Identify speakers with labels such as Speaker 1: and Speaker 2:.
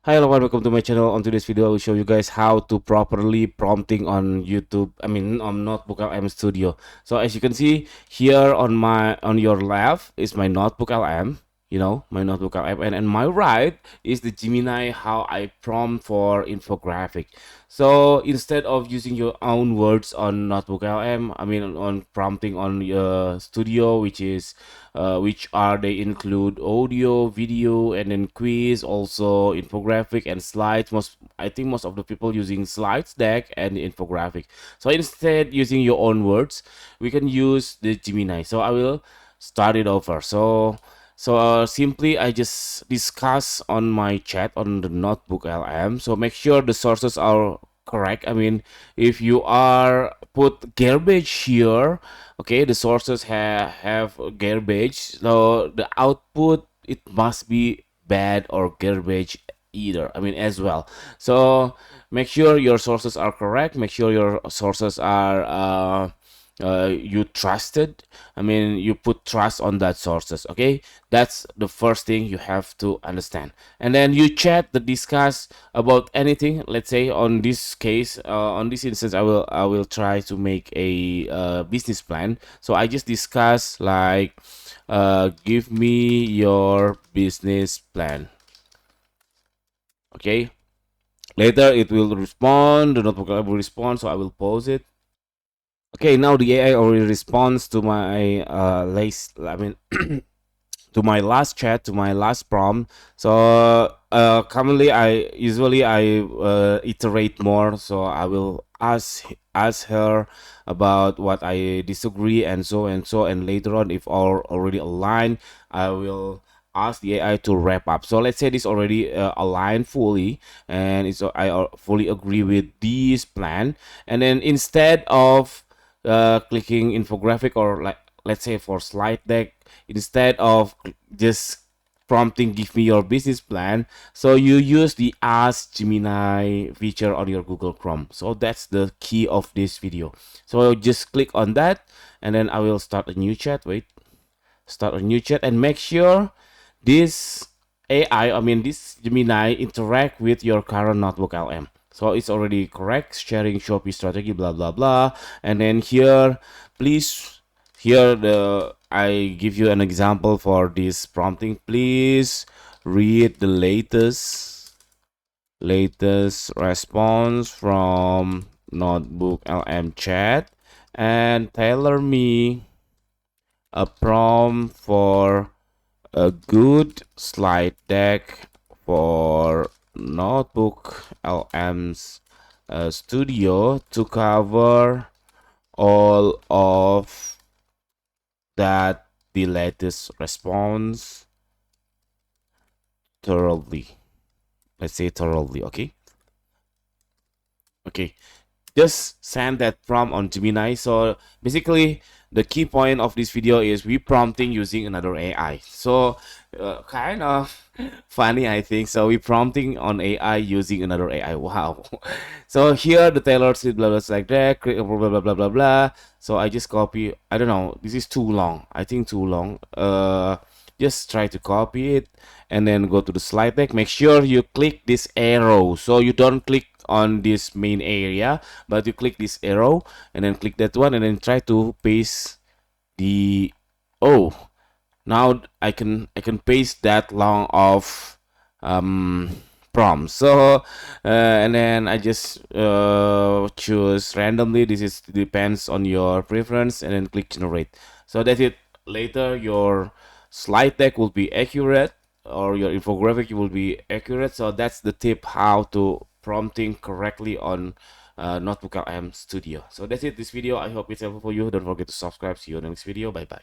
Speaker 1: Hi everyone, welcome to my channel. On today's video, I will show you guys how to properly prompting on YouTube. On NotebookLM Studio. So as you can see here on your left is my NotebookLM. My NotebookLM, and on my right is the Gemini how I prompt for infographic. So instead of using your own words on NotebookLM, on prompting on your Studio, which are they include audio, video, and then quiz, also infographic and slides. I think most of the people using slides deck and infographic. So instead using your own words, we can use the Gemini. So I will start it over. So simply I just discuss on my chat on the Notebook LM. So make sure the sources are correct. If you are put garbage here, okay, the sources have garbage, so the output it must be bad or garbage either, as well. So make sure your sources are correct, make sure your sources are you trusted. You put trust on that sources. Okay, that's the first thing you have to understand. And then you chat the discuss about anything. Let's say on this case, on this instance, I will try to make a business plan. So I just discuss like give me your business plan. Okay, later it will respond, the notebook will respond, so I will pause it. Okay, now the AI already responds to my to my last chat, to my last prompt. So commonly I iterate more. So I will ask her about what I disagree and so and so, and later on, if all already aligned, I will ask the AI to wrap up. So let's say this already aligned fully, and I fully agree with this plan. And then instead of clicking infographic, or like let's say for slide deck, instead of just prompting give me your business plan, so you use the ask Gemini feature on your Google Chrome. So that's the key of this video. So just click on that, and then I will start a new chat. Start a new chat, and make sure this this Gemini interact with your current notebook LM. So it's already correct, sharing Shopee strategy, blah blah blah. And then here, please, I give you an example for this prompting. Please read the latest response from notebook LM chat and tailor me a prompt for a good slide deck for notebook LM's studio to cover all of that, the latest response thoroughly. Let's say thoroughly. Okay, just send that prompt on Gemini. So basically the key point of this video is we prompting using another AI. So kind of funny, I think. So we prompting on AI using another AI. Wow. So here the tailor said blah blah like that, blah blah blah blah blah blah. So I just copy. I don't know, this is too long, I think too long. Just try to copy it and then go to the slide deck. Make sure you click this arrow, so you don't click on this main area, but you click this arrow and then click that one, and then try to paste the now I can paste that long of prompt. So and then I just choose randomly. This is depends on your preference, and then click generate. So that's it. Later your slide deck will be accurate, or your infographic will be accurate. So that's the tip how to prompting correctly on NotebookLM Studio. So that's it, this video. I hope it's helpful for you. Don't forget to subscribe. See you in the next video. Bye bye.